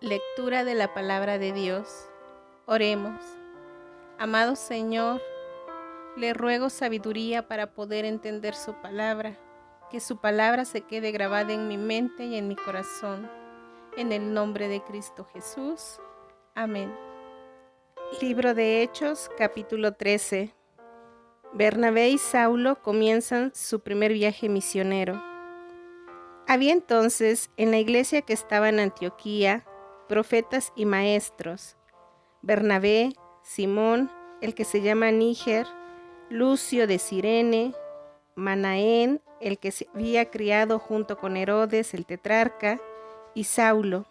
Lectura de la palabra de Dios. Oremos. Amado Señor, le ruego sabiduría para poder entender su palabra, que su palabra se quede grabada en mi mente y en mi corazón. En el nombre de Cristo Jesús. Amén. Libro de Hechos, capítulo 13. Bernabé y Saulo comienzan su primer viaje misionero. Había entonces en la iglesia que estaba en Antioquía profetas y maestros: Bernabé, Simón, el que se llama Níger, Lucio de Cirene, Manaén, el que se había criado junto con Herodes el tetrarca, y Saulo.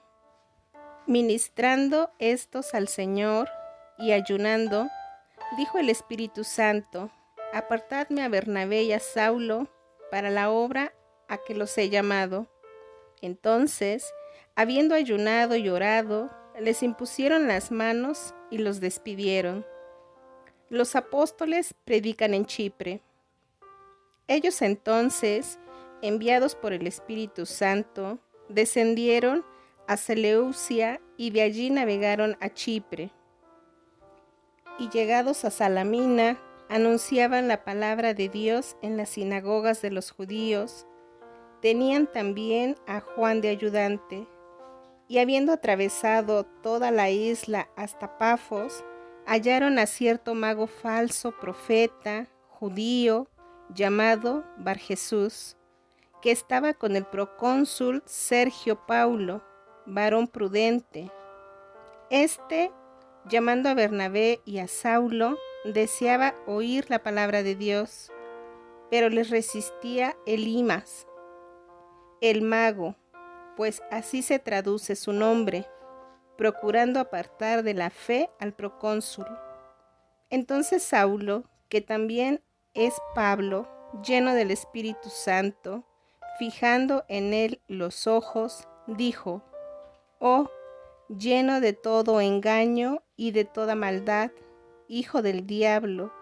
Ministrando estos al Señor y ayunando, dijo el Espíritu Santo: Apartadme a Bernabé y a Saulo para la obra a que los he llamado. Entonces, habiendo ayunado y orado, les impusieron las manos y los despidieron. Los apóstoles predican en Chipre. Ellos entonces, enviados por el Espíritu Santo, descendieron a Seleucia y de allí navegaron a Chipre. Y llegados a Salamina, anunciaban la palabra de Dios en las sinagogas de los judíos. Tenían también a Juan de ayudante. Y habiendo atravesado toda la isla hasta Pafos, hallaron a cierto mago falso profeta, judío, llamado Barjesús, que estaba con el procónsul Sergio Paulo, varón prudente. Este, llamando a Bernabé y a Saulo, deseaba oír la palabra de Dios, pero les resistía Elimas, el mago, pues así se traduce su nombre, procurando apartar de la fe al procónsul. Entonces Saulo, que también es Pablo, lleno del Espíritu Santo, fijando en él los ojos, dijo: Oh, lleno de todo engaño y de toda maldad, hijo del diablo,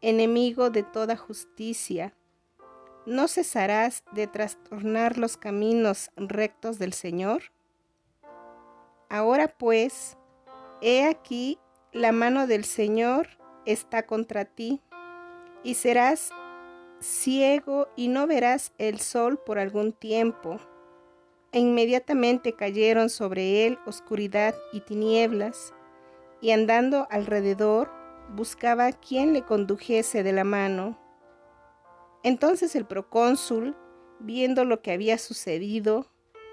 enemigo de toda justicia, ¿no cesarás de trastornar los caminos rectos del Señor? Ahora pues, he aquí, la mano del Señor está contra ti, y serás ciego y no verás el sol por algún tiempo. E inmediatamente cayeron sobre él oscuridad y tinieblas, y andando alrededor, buscaba a quien le condujese de la mano. Entonces el procónsul, viendo lo que había sucedido,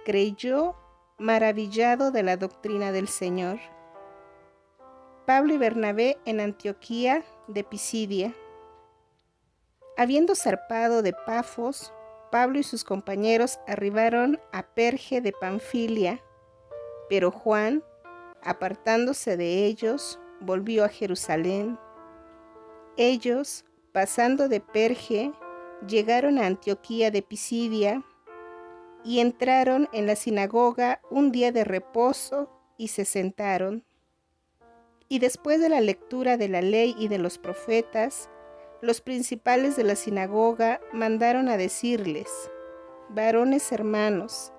creyó, maravillado de la doctrina del Señor. Pablo y Bernabé en Antioquía de Pisidia. Habiendo zarpado de Pafos, Pablo y sus compañeros arribaron a Perge de Panfilia, pero Juan, apartándose de ellos, volvió a Jerusalén. Ellos, pasando de Perge, llegaron a Antioquía de Pisidia y entraron en la sinagoga un día de reposo y se sentaron. Y después de la lectura de la ley y de los profetas, los principales de la sinagoga mandaron a decirles: Varones hermanos,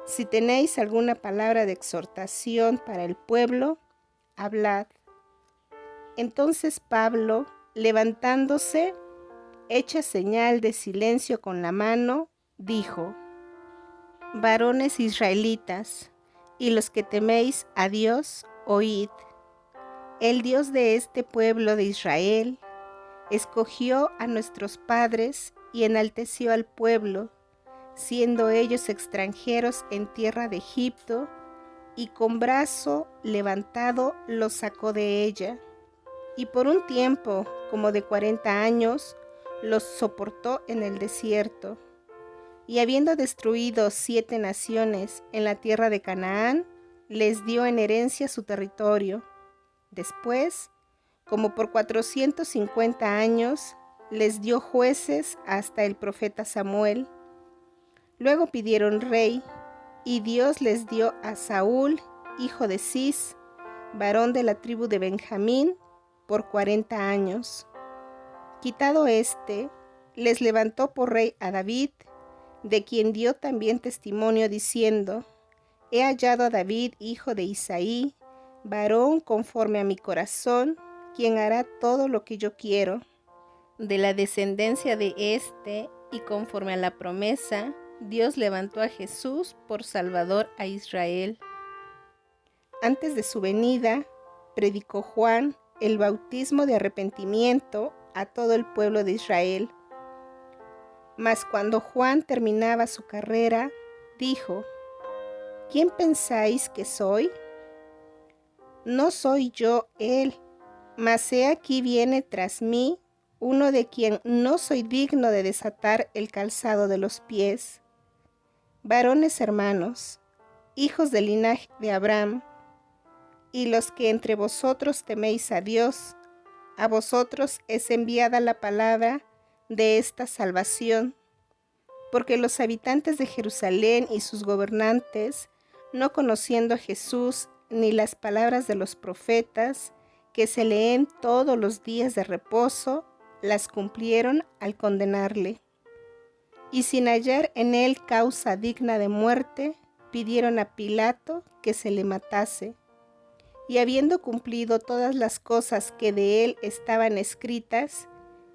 si tenéis alguna palabra de exhortación para el pueblo, hablad. Entonces Pablo, levantándose, hecha señal de silencio con la mano, dijo: Varones israelitas, y los que teméis a Dios, oíd. El Dios de este pueblo de Israel escogió a nuestros padres y enalteció al pueblo, siendo ellos extranjeros en tierra de Egipto, y con brazo levantado los sacó de ella. Y por un tiempo, como de 40 años, los soportó en el desierto. Y habiendo destruido 7 naciones en la tierra de Canaán, les dio en herencia su territorio. Después, como por 450 años, les dio jueces hasta el profeta Samuel. Luego pidieron rey, y Dios les dio a Saúl, hijo de Cis, varón de la tribu de Benjamín, por 40 años. Quitado éste, les levantó por rey a David, de quien dio también testimonio diciendo: he hallado a David, hijo de Isaí, varón conforme a mi corazón, quien hará todo lo que yo quiero. De la descendencia de éste, y conforme a la promesa, Dios levantó a Jesús por Salvador a Israel. Antes de su venida, predicó Juan el bautismo de arrepentimiento a todo el pueblo de Israel. Mas cuando Juan terminaba su carrera, dijo: ¿Quién pensáis que soy? No soy yo él, mas he aquí viene tras mí uno de quien no soy digno de desatar el calzado de los pies. Varones hermanos, hijos del linaje de Abraham, y los que entre vosotros teméis a Dios, a vosotros es enviada la palabra de esta salvación, porque los habitantes de Jerusalén y sus gobernantes, no conociendo a Jesús ni las palabras de los profetas, que se leen todos los días de reposo, las cumplieron al condenarle. Y sin hallar en él causa digna de muerte, pidieron a Pilato que se le matase. Y habiendo cumplido todas las cosas que de él estaban escritas,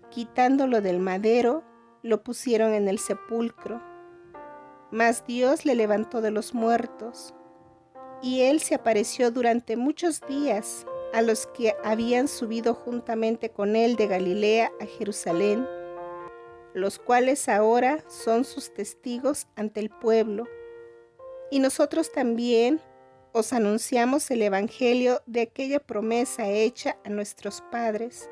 quitándolo del madero, lo pusieron en el sepulcro. Mas Dios le levantó de los muertos, y él se apareció durante muchos días a los que habían subido juntamente con él de Galilea a Jerusalén, los cuales ahora son sus testigos ante el pueblo. Y nosotros también os anunciamos el evangelio de aquella promesa hecha a nuestros padres,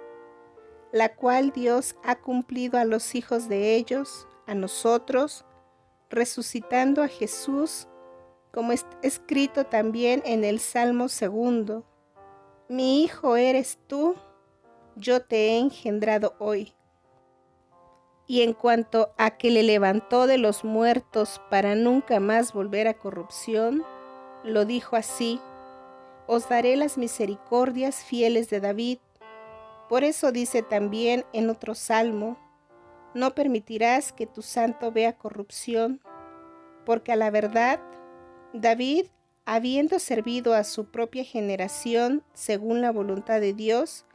la cual Dios ha cumplido a los hijos de ellos, a nosotros, resucitando a Jesús, como está escrito también en el Salmo 2: Mi hijo eres tú, yo te he engendrado hoy. Y en cuanto a que le levantó de los muertos para nunca más volver a corrupción, lo dijo así: Os daré las misericordias fieles de David. Por eso dice también en otro salmo: No permitirás que tu santo vea corrupción, porque a la verdad, David, habiendo servido a su propia generación según la voluntad de Dios,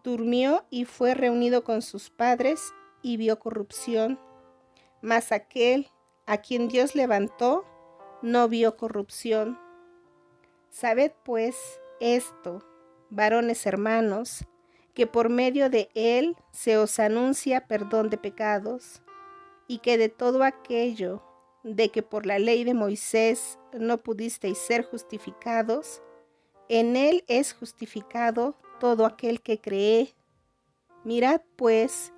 durmió y fue reunido con sus padres y vio corrupción. Mas aquel a quien Dios levantó no vio corrupción. Sabed pues esto, varones hermanos, que por medio de él se os anuncia perdón de pecados, y que de todo aquello de que por la ley de Moisés no pudisteis ser justificados, en él es justificado todo aquel que cree. Mirad pues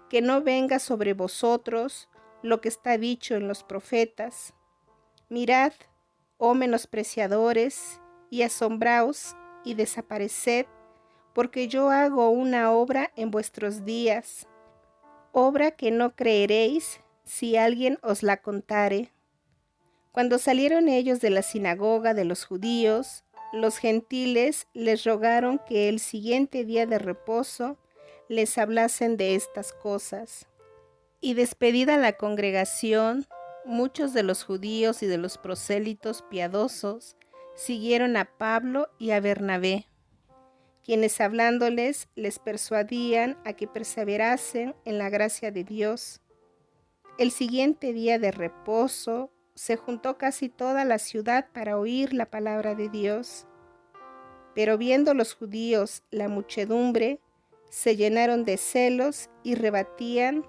que no venga sobre vosotros lo que está dicho en los profetas. Mirad, oh menospreciadores, y asombraos y desapareced, porque yo hago una obra en vuestros días, obra que no creeréis si alguien os la contare. Cuando salieron ellos de la sinagoga de los judíos, los gentiles les rogaron que el siguiente día de reposo les hablasen de estas cosas. Y despedida la congregación, muchos de los judíos y de los prosélitos piadosos siguieron a Pablo y a Bernabé, quienes hablándoles les persuadían a que perseverasen en la gracia de Dios. El siguiente día de reposo se juntó casi toda la ciudad para oír la palabra de Dios. Pero viendo los judíos la muchedumbre, se llenaron de celos y rebatían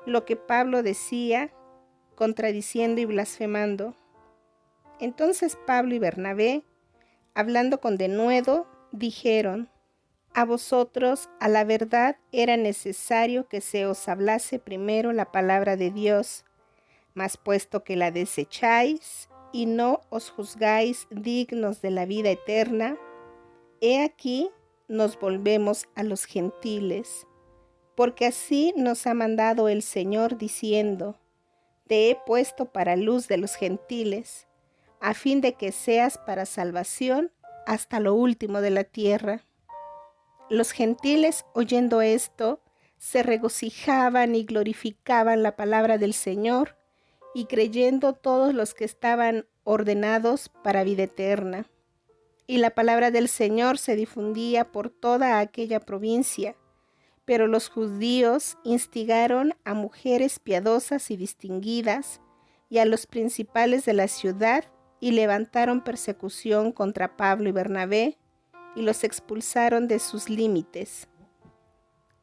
lo que Pablo decía, contradiciendo y blasfemando. Entonces Pablo y Bernabé, hablando con denuedo, dijeron: A vosotros, a la verdad, era necesario que se os hablase primero la palabra de Dios, mas puesto que la desecháis y no os juzgáis dignos de la vida eterna, he aquí nos volvemos a los gentiles, porque así nos ha mandado el Señor diciendo: Te he puesto para luz de los gentiles, a fin de que seas para salvación hasta lo último de la tierra. Los gentiles, oyendo esto, se regocijaban y glorificaban la palabra del Señor, y creyendo todos los que estaban ordenados para vida eterna. Y la palabra del Señor se difundía por toda aquella provincia. Pero los judíos instigaron a mujeres piadosas y distinguidas y a los principales de la ciudad y levantaron persecución contra Pablo y Bernabé y los expulsaron de sus límites.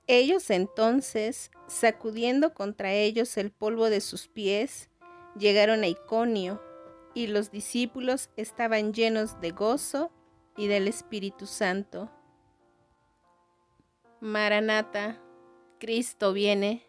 Ellos entonces, sacudiendo contra ellos el polvo de sus pies, llegaron a Iconio, y los discípulos estaban llenos de gozo y del Espíritu Santo. Maranata, Cristo viene.